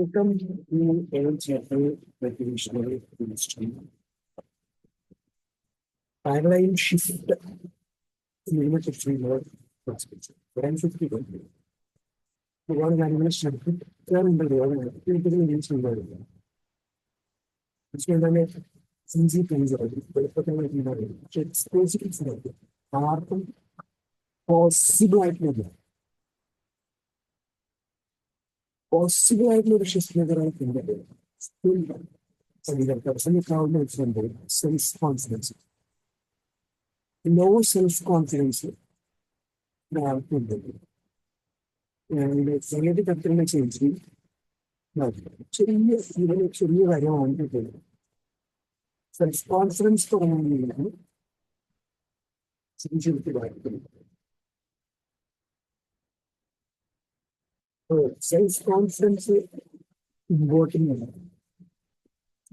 Become new energy recreational industry. Paradigm shift limited framework perspective. Paradigm shift ഒരുപാട് കാര്യങ്ങൾ ശ്രദ്ധിക്കാറുണ്ട് easy page പക്ഷെ എക്സ്പോസിബിൾസ് ആർക്കും പോസിബിൾ ആയിട്ടുള്ള ഒരു ഷിഫ്റ്റിനെതിരായിട്ടുണ്ട് self confidence low self confidence ഒരാൾക്കുണ്ട് ഏത് തരത്തിലുള്ള ചേഞ്ച് ചെറിയ കാര്യമാണ് സെൽഫ് കോൺഫിഡൻസ് തുടങ്ങുന്നതിനാണ് സെൽഫ് കോൺഫിഡൻസ് ഇമ്പോർട്ടൻ്റ് ആണ്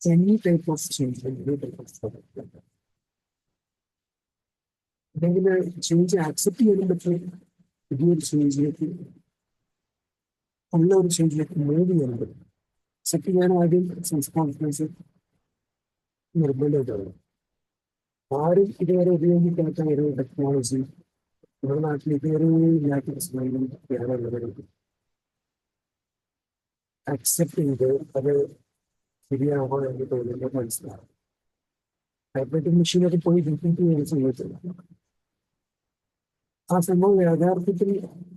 എനി ടൈപ്പ് ഓഫ് ചേഞ്ച് അല്ലെങ്കിൽ ചേഞ്ച് ആക്സെപ്റ്റ് ചെയ്യാനും പറ്റും പുതിയൊരു ചേഞ്ചിലേക്ക് ഉള്ള ഒരു ചേഞ്ചിലേക്ക് മൂവ് ചെയ്യാൻ പറ്റും അക്സെപ്റ്റ് ചെയ്യാൻ ആദ്യം സെൽഫ് കോൺഫിഡൻസ് നിർബന്ധമായിട്ടാണ് ആരും ഇതുവരെ ഉപയോഗിക്കാത്ത ഒരു ടെക്നോളജി നമ്മുടെ നാട്ടിൽ ഇതുവരെ ഇല്ലാത്ത പ്രശ്നങ്ങളും വേറെ അക്സെപ്റ്റ് ചെയ്ത് അത് ശരിയാവോ എന്ന് തോന്നുമ്പോൾ മനസ്സിലാവും ടൈപ്പ്റൈറ്റിംഗ് മെഷീനൊക്കെ പോയി റിപ്പീറ്റ് ചെയ്യുന്ന സമയത്ത് ആ സംഭവം യാഥാർത്ഥ്യത്തിൽ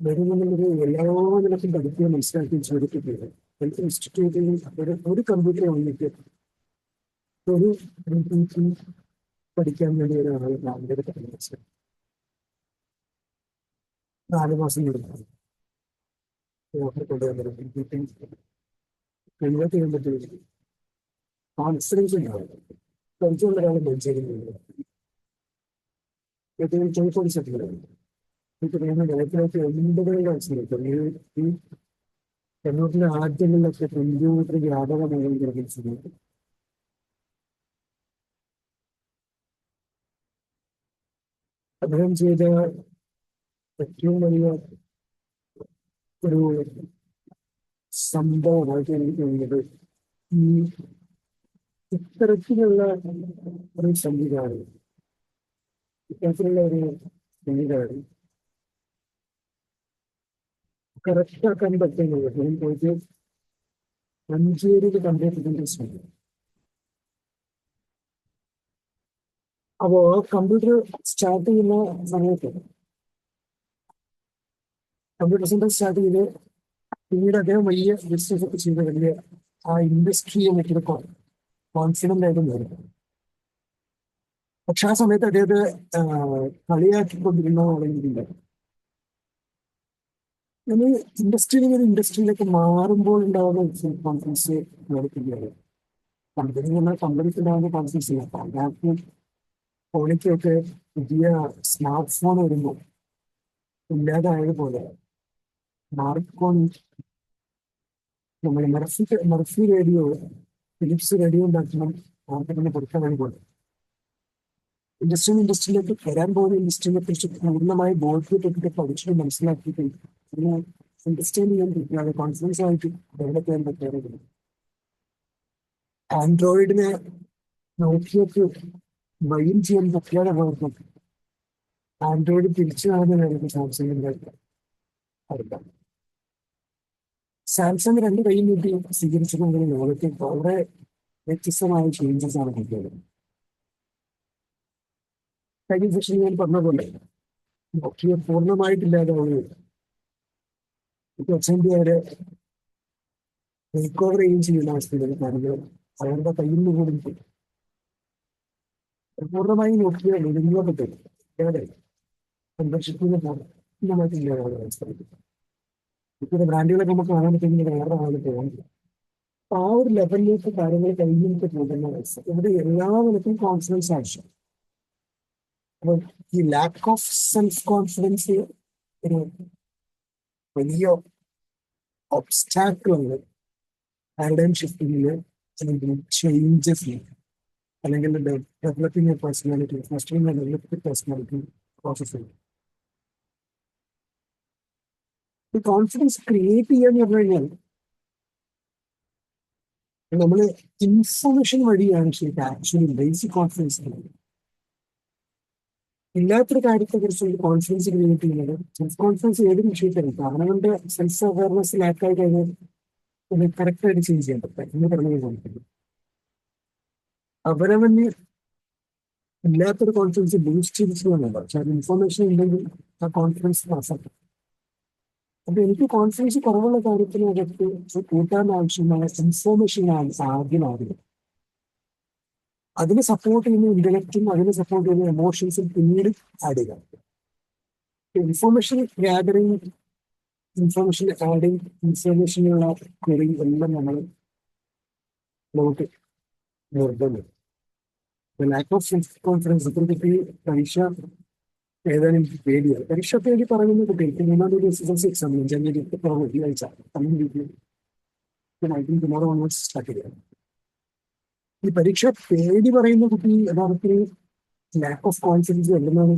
വരുമെന്നുള്ളത് എല്ലാ നിലക്കും പഠിക്കുകയും മനസ്സിലാക്കുകയും ചെയ്തിട്ടില്ല എനിക്ക് ഇൻസ്റ്റിറ്റ്യൂട്ടിൽ ഒരു കമ്പ്യൂട്ടർ വന്നിട്ട് ഒരു പഠിക്കാൻ വേണ്ടി ഒരാൾ ഭയങ്കര മനസ്സിലാക്കി 4 മാസം കൊടുക്കും കഴിയുമ്പോഴത്തേക്കും കോൺഫിഡൻസ് ഉണ്ടാവും കുറച്ചുള്ള ഒരാൾ മനസ്സിലാക്കുന്നില്ല ഏറ്റവും ചോദിച്ചിട്ടില്ല നിലത്തിലേക്ക് 80-കളുടെ അവസരത്തിൽ ഈ കമ്പ്യൂട്ടറിന്റെ ആദ്യങ്ങളിലൊക്കെ കമ്പ്യൂട്ടർ വ്യാപകമായി സമയത്ത് അദ്ദേഹം ചെയ്ത ഏറ്റവും വലിയ ഒരു സംഭവമായിട്ട് എനിക്ക് തോന്നുന്നത് ഈ ഇത്തരത്തിലുള്ള ഒരു സംവിധാനം ഇത്തരത്തിലുള്ള ഒരു സംവിധാനം കറക്റ്റാക്കാൻ പറ്റുന്നത് ഞാൻ പോയിട്ട് മഞ്ചേരിയിൽ കമ്പ്യൂട്ടറിന്റെ ശ്രമിക്കും അപ്പോ കമ്പ്യൂട്ടർ സ്റ്റാർട്ട് ചെയ്യുന്ന സമയത്ത് കമ്പ്യൂട്ടർ സെന്റർ സ്റ്റാർട്ട് ചെയ്ത് പിന്നീട് അദ്ദേഹം വലിയ ബിസിനസ് ഒക്കെ ചെയ്ത് വലിയ ആ ഇൻഡസ്ട്രിയെ മറ്റൊരു കോൺഫിഡന്റ് ആയിട്ട് നേരിടും പക്ഷെ ആ സമയത്ത് അദ്ദേഹത്തെ കളിയാക്കിക്കൊണ്ടിരുന്ന ആളെങ്കിലില്ല നമ്മൾ ഇൻഡസ്ട്രിയിലേക്ക് മാറുമ്പോൾ ഉണ്ടാവുന്ന സെൽഫ് കോൺഫിഡൻസ് നേരിടുകയാണ് കമ്പനിക്ക് ഉണ്ടാകുന്ന കോൺഫിഡൻസ് ഇല്ല അതിനകത്ത് ഫോണിക്കൊക്കെ പുതിയ സ്മാർട്ട് ഫോൺ വരുമ്പോൾ ഇല്ലാതായതുപോലെ മാർക്കോൺ നമ്മൾ മർഫി റേഡിയോ ഫിലിപ്സ് റേഡിയോ ഉണ്ടാക്കണം മാർക്കറ്റിനെ കൊടുക്കാൻ വേണ്ടി പോലെ ഇൻഡസ്ട്രിയിലേക്ക് വരാൻ പോകുന്ന ഇൻഡസ്ട്രിയെ കുറിച്ച് പൂർണ്ണമായി ബോധ്യപ്പെട്ടിട്ട് പഠിച്ചിട്ട് മനസ്സിലാക്കിയിട്ട് പിന്നെ അണ്ടർസ്റ്റാൻഡ് ചെയ്യാൻ പറ്റില്ല കോൺഫിഡൻസ് ആയിട്ട് ഡെവലപ്പ് ചെയ്യാൻ പറ്റാറുണ്ട് ആൻഡ്രോയിഡിനെ നോക്കിയൊക്കെ വൈൻ ചെയ്യാൻ പറ്റാതെ പോയപ്പോൾ ആൻഡ്രോയിഡ് തിരിച്ചു കാണുന്ന കാര്യത്തിൽ സാംസങ്ങിന്റെ അറിയാം സാംസങ് 2 കൈ നീട്ടി സ്വീകരിച്ചിട്ടുണ്ടെങ്കിൽ ലോകത്തിൽ വളരെ വ്യത്യസ്തമായ ചേഞ്ചസ് ആണ് കിട്ടിയത് കഴിഞ്ഞ സെഷൻ ഞാൻ പറഞ്ഞ പോലെ നോക്കിയ പൂർണ്ണമായിട്ടില്ലാതാവുകയില്ല അവരെ ടേക്ക് ഓവർ ചെയ്യുന്ന അവസ്ഥയിലുള്ള കാര്യങ്ങൾ അവരുടെ കയ്യിൽ നിന്ന് കൂടി പൂർണ്ണമായി നോക്കിയ നിലനിൽക്കട്ടെ സംരക്ഷിക്കുന്ന പൂർണ്ണമായിട്ടില്ലാതാവുന്ന അവസ്ഥ ഇപ്പോഴത്തെ ബ്രാൻഡുകളൊക്കെ നമുക്ക് കാണാൻ പറ്റുമെങ്കിൽ വേറെ ആളുകൾ തോന്നുന്നില്ല അപ്പൊ ആ ഒരു ലെവലിലേക്ക് കാര്യങ്ങൾ കഴിഞ്ഞിട്ട് പോകുന്ന അവസ്ഥ ഇവിടെ എല്ലാ നിലക്കും കോൺഫിഡൻസ് ആവശ്യം അപ്പൊ ഈ ലാക്ക് ഓഫ് സെൽഫ് കോൺഫിഡൻസ് ഒരു വലിയ ഒബ്സ്റ്റാക്കിൾ ആണ് പാരഡൈം ഷിഫ്റ്റിങ്ങില് അല്ലെങ്കിൽ ചേഞ്ചസിൽ അല്ലെങ്കിൽ developing a personality fostering developing personality പ്രോസസ്സിൽ ഈ കോൺഫിഡൻസ് ക്രിയേറ്റ് ചെയ്യാന്ന് പറഞ്ഞു കഴിഞ്ഞാൽ നമ്മൾ ഇൻഫർമേഷൻ വഴിയാണ് ശരിക്കും ആക്ച്വലി ബേസിക് കോൺഫിഡൻസ് ഇല്ലാത്തൊരു കാര്യത്തെ കുറിച്ച് ഒരു കോൺഫിഡൻസ് ക്രിയേറ്റ് ചെയ്യുന്നത് സെൽഫ് കോൺഫിഡൻസ് ഏത് വിഷയത്തിലും അവനവന്റെ സെൽഫ് അവയർനെസ് ലാക്കായി കഴിഞ്ഞാൽ കറക്റ്റ് ആയിട്ട് ചേഞ്ച് ചെയ്യാൻ പറ്റും എന്ന് പറഞ്ഞു കൊടുക്കുന്നത് അവനവന് ഇല്ലാത്തൊരു കോൺഫിഡൻസ് ബൂസ്റ്റ് ചെയ്തിട്ടുണ്ടെന്നുണ്ട് പക്ഷെ അത് ഇൻഫർമേഷൻ ഉണ്ടെങ്കിൽ ആ കോൺഫിഡൻസ് നഷ്ടപ്പെട്ടു. അപ്പൊ എനിക്ക് കോൺഫിഡൻസ് കുറവുള്ള കാര്യത്തിനകത്ത് കൂട്ടാൻ ആവശ്യമായ ഇൻഫോർമേഷൻ ആണ് ആദ്യം ആദ്യം അതിനെ സപ്പോർട്ട് ചെയ്യുന്ന ഇന്റലക്റ്റും അതിനെ സപ്പോർട്ട് ചെയ്യുന്ന എമോഷൻസും പിന്നീട് ആഡ് ചെയ്യാം. ഇൻഫോർമേഷൻ ഗ്യാതറിങ്, ഇൻഫോർമേഷൻ ആഡിങ്, ഇൻഫോർമേഷനുള്ള ക്വറി എല്ലാം നമുക്ക് നിർബന്ധം. ലാക്ക് ഓഫ് സെൽഫ് കോൺഫിഡൻസ് ഇത്ര കുട്ടി പരീക്ഷ എഴുതാൻ എനിക്ക് പേടിയാണ്. പരീക്ഷ പേടി പറയുന്ന കുട്ടികൾക്ക് മൂന്നാം തീയതി SSLC എക്സാം അഞ്ചാം തീയതി വെള്ളിയാഴ്ച ടുമോറോ ഓൺവേഴ്സ് സ്റ്റാർട്ട് ചെയ്യാം. ഈ പരീക്ഷ പേടി പറയുന്ന കുട്ടി യഥാർത്ഥത്തിൽ ലാക്ക് ഓഫ് കോൺഫിഡൻസ് എവിടുന്നാണ്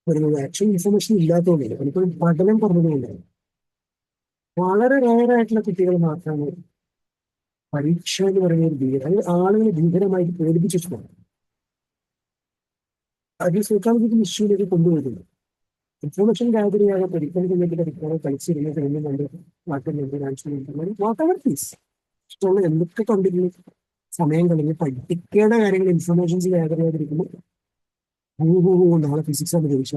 വരുന്നത്? ആക്ച്വലി ഇൻഫർമേഷൻ ഇല്ലാത്തതുകൊണ്ടല്ല, പലപ്പോഴും പഠനം കുറഞ്ഞതുകൊണ്ടാണ്. വളരെ റയറായിട്ടുള്ള കുട്ടികൾ മാത്രമാണ് പരീക്ഷ എന്ന് പറയുന്ന ഒരു ഭീകര, അത് ആളുകളെ ഭീകരമായിട്ട് പേടിപ്പിച്ചിട്ടുണ്ട്. അത് സൈക്കോളജിക്കൽ ഇഷ്യൂലേക്ക് കൊണ്ടുവരുന്നു. ഇൻഫർമേഷൻ ഗ്യാദർ ചെയ്യാതെ പഠിക്കാൻ കഴിഞ്ഞിട്ട് പഠിക്കാതെ കളിച്ചിരുന്ന് കഴിഞ്ഞുകൊണ്ട് മാറ്റുന്നുണ്ട് വാട്ടെവർ പീസ് ഇഷ്ടമുള്ള എന്തൊക്കെ കണ്ടിരുന്നു സമയം കളഞ്ഞ് പഠിക്കേണ്ട കാര്യങ്ങൾ ഇൻഫർമേഷൻസ് ഗ്യാദർ ചെയ്യാതിരിക്കുമ്പോൾ നാളെ ഫിസിക്സ് ആണ് പരീക്ഷ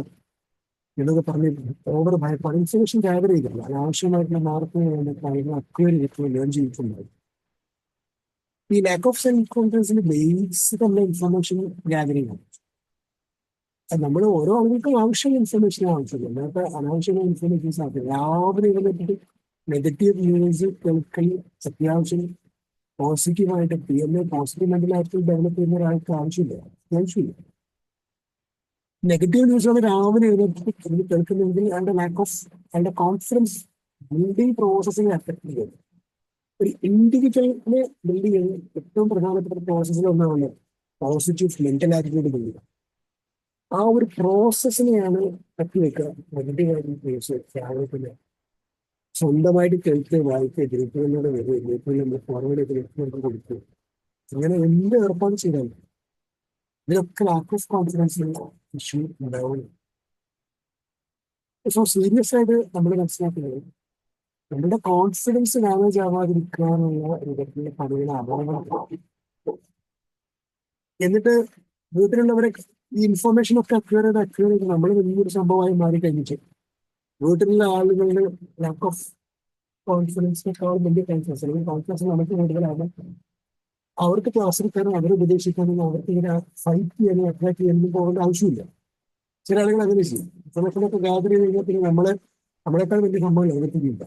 എന്നൊക്കെ പറഞ്ഞ് ഓവർ ഭയപ്പാട് ഇൻഫർമേഷൻ ഗ്യാദർ ചെയ്തില്ല. അനാവശ്യമായിട്ടുള്ള മാർക്കിന് വേണ്ട കാര്യങ്ങൾ അക്വയർ ചെയ്തിട്ട് ലേൺ ചെയ്തിട്ടുണ്ടാവും. ഈ ലാക്ക് ഓഫ് സെൽഫ് കോൺഫിഡൻസിന്റെ ബേസ് തന്നെ ഇൻഫർമേഷൻ ഗ്യാദറിംഗ് ആണ്. നമ്മൾ ഓരോ ആളുകൾക്കും ആവശ്യമുള്ള ഇൻഫർമേഷൻ ആവശ്യമില്ല, അല്ലാത്ത അനാവശ്യമായ ഇൻഫർമേഷൻസ് ആവശ്യം. രാവിലെ ഇരുന്നിട്ട് നെഗറ്റീവ് ന്യൂസ് കേൾക്കൽ അത്യാവശ്യം പോസിറ്റീവായിട്ട് PMA positive mental attitude develop ചെയ്യുന്ന ഒരാൾക്ക് ആവശ്യമില്ല. നെഗറ്റീവ് ന്യൂസുകൾ രാവിലെ എഴുന്നേറ്റ് കേൾക്കുന്നെങ്കിൽ അതിന്റെ ലാക്ക് ഓഫ് അതിന്റെ കോൺഫിഡൻസ് ബിൽഡിംഗ് പ്രോസസ്സിനെ അഫക്ട് ചെയ്യും. ഒരു ഇൻഡിവിജ്വലിനെ ബിൽഡ് ചെയ്യുന്ന ഏറ്റവും പ്രധാനപ്പെട്ട പ്രോസസ്സിലൊന്നാണ് പോസിറ്റീവ് മെന്റൽ ആറ്റിറ്റ്യൂഡ് ബിൽഡ് ചെയ്യുക. ആ ഒരു പ്രോസസ്സിനെയാണ് തട്ടി വെക്കുക. നെഗറ്റീവായിട്ട് കേസ് രാവിലെ സ്വന്തമായിട്ട് കേൾക്കുക, വായിക്കുക, ഗ്രൂപ്പുകളിലൂടെ വരിക, ഗ്രൂപ്പിൽ നമ്മൾ ഫോർവേഡ് ഗ്രൂപ്പിലേക്ക് കൊടുക്കുക, അങ്ങനെ എന്ത് ഏർപ്പാട് ചെയ്താലും ഇതിലൊക്കെ ലാക്ക് ഓഫ് കോൺഫിഡൻസ് ഇഷ്യൂ ഉണ്ടാവും. സോ സീരിയസ് ആയിട്ട് നമ്മൾ മനസ്സിലാക്കുന്നത് നമ്മുടെ കോൺഫിഡൻസ് ഡാമേജ് ആവാതിരിക്കാനുള്ള വിധത്തിലുള്ള പണികൾ അപകടം. എന്നിട്ട് വീട്ടിലുള്ളവരെ ഈ ഇൻഫർമേഷൻ ഒക്കെ അക്വയർ ചെയ്ത് നമ്മൾ വലിയൊരു സംഭവമായി മാറി കഴിഞ്ഞിട്ട് വീട്ടിലുള്ള ആളുകളുടെ ലാക്ക് ഓഫ് കോൺഫിഡൻസിനേക്കാളും വലിയ കോൺഫിഡൻസ് അല്ലെങ്കിൽ കോൺഫിഡൻസ് നമുക്ക് കൂടുതലാകും. അവർക്ക് ക്ലാസ് എടുക്കാനും അവരെ ഉപദേശിക്കാനും അവർക്ക് ഇങ്ങനെ ഫൈറ്റ് ചെയ്യാനും അട്രാക്ട് ചെയ്യാനും പോകേണ്ട ആവശ്യമില്ല. ചില ആളുകൾ അങ്ങനെ ചെയ്യും. ഇൻഫർമേഷനൊക്കെ ഗ്യാദർ ചെയ്ത് കഴിഞ്ഞാൽ പിന്നെ നമ്മളെക്കാൾ വലിയ സംഭവം ലോകത്തില്ല.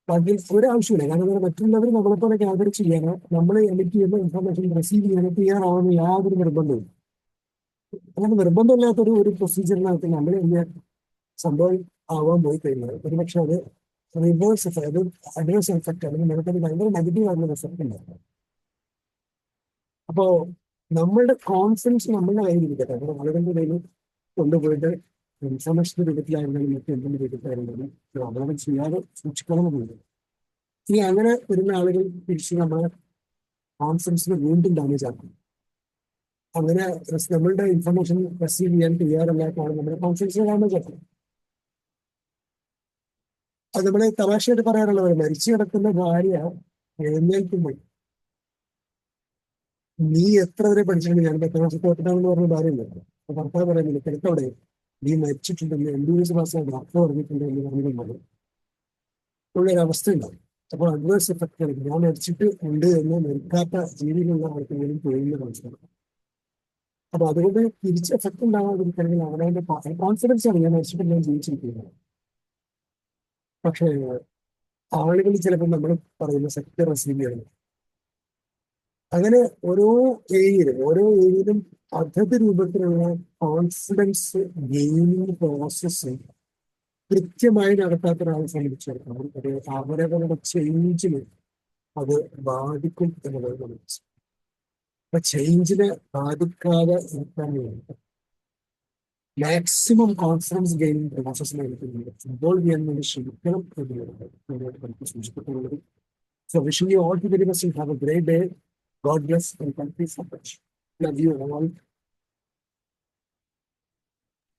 അതിൽ ഒരാവശ്യമില്ല. കാരണം മറ്റുള്ളവർ നമ്മളെപ്പോലെ ഗ്യാദർ ചെയ്യാനോ നമ്മൾ എമിറ്റ് ചെയ്യുന്ന ഇൻഫർമേഷൻ റിസീവ് ചെയ്യാനോ തയ്യാറാവുന്ന യാതൊരു നിർബന്ധവും. അങ്ങനെ നിർബന്ധമില്ലാത്തൊരു പ്രൊസീജിയറിനകത്ത് നമ്മൾ എന്ത് സംഭവം ആവാൻ പോയി കഴിഞ്ഞാൽ ഒരുപക്ഷെ അത് റിവേഴ്സ് എഫക്ട്, അത് അഡ്വേഴ്സ് എഫക്ട് അല്ലെങ്കിൽ നമുക്കത് ഭയങ്കര നെഗറ്റീവ് ആയിട്ടുള്ള എഫക്ട് ഉണ്ടാകും. അപ്പോ നമ്മളുടെ കോൺഫിഡൻസ് നമ്മളുടെ കയ്യിലിരിക്കട്ടെ. നമ്മുടെ ആളുകളുടെ കയ്യിൽ കൊണ്ടുപോയിട്ട് ഇൻഫർമേഷന്റെ രൂപത്തിലായിരുന്നാലും മറ്റെന്തെങ്കിലും രൂപത്തിലായിരുന്നാലും അപകടം ചെയ്യാതെ സൂക്ഷിക്കണമെന്നുണ്ട്. ഇനി അങ്ങനെ വരുന്ന ആളുകൾ തിരിച്ച് നമ്മളെ കോൺഫിഡൻസിനെ വീണ്ടും ഡാമേജ് ആക്കും. അങ്ങനെ നമ്മളുടെ ഇൻഫർമേഷൻ റിസീവ് ചെയ്യാൻ തയ്യാറല്ലാത്തതാണ് നമ്മുടെ കോൺഫിഡൻസിനെ ഡാമേജ് ആക്കും. അത് നമ്മളെ തമാശയായിട്ട് പറയാറുള്ളവർ മരിച്ചു കിടക്കുന്ന ഭാര്യ എഴുന്നേൽക്കുമ്പോൾ നീ എത്ര വരെ പഠിച്ചിട്ടുണ്ട്, ഞാൻ 10ാം ക്ലാസ് തോറ്റിട്ടാണെന്ന് പറഞ്ഞ ഭാര്യയില്ല. അപ്പൊ ഭർത്താവ് പറയുന്നില്ല, കിടക്കവിടെ നീ മരിച്ചിട്ടുണ്ടെന്ന് MBBS പാസ്സായ ഡോക്ടർ പറഞ്ഞിട്ടുണ്ട് എന്ന് പറഞ്ഞിട്ടുണ്ടാവും. ഉള്ളൊരവസ്ഥ ഉണ്ടാവും. അപ്പോൾ അഡ്വേഴ്സ് എഫക്ട് ആണ്. ഞാൻ മരിച്ചിട്ട് ഉണ്ട് എന്ന് മരിക്കാത്ത ജീവിയിലുള്ള ആർക്കെങ്കിലും തൊഴിലിന്റെ മനസ്സിലാക്കും. അപ്പൊ അതുകൊണ്ട് തിരിച്ച് എഫക്ട് ഉണ്ടാകാതിരിക്കണമെങ്കിൽ അവനവന്റെ കോൺഫിഡൻസ് ആണ് ഞാൻ മരിച്ചിട്ട് ഞാൻ ജീവിച്ചിരിക്കുന്നത്. പക്ഷേ ആളുകൾ ചിലപ്പോൾ നമ്മൾ പറയുന്ന സെക്ടർ റിസീവ് ചെയ്യണം. അങ്ങനെ ഓരോ ഏരിയയിലും പദ്ധതി രൂപത്തിലുള്ള കോൺഫിഡൻസ് ഗെയിനിങ് പ്രോസസ്സ് കൃത്യമായി നടത്താത്ത ഒരാളെ സംബന്ധിച്ചിടത്തോളം അത് അവരവരുടെ ചേഞ്ചിന് അത് ബാധിക്കും എന്നുള്ളത് മനസ്സിലാക്കും. അപ്പൊ ചേഞ്ചിനെ ബാധിക്കാതെ ഇരുത്താൻ വേണ്ടി മാക്സിമം കോൺഫിഡൻസ് ഗെയിനിങ് പ്രോസസ്സിനെ എടുക്കുന്നുണ്ട്. ഇൻവോൾവ് ചെയ്യാൻ വേണ്ടി ശ്രമിക്കണം എന്നുള്ളത് സൂചിപ്പിക്കുന്നത്. So wishing you all the very best and have a great day. God bless and thank you so much. Love you all.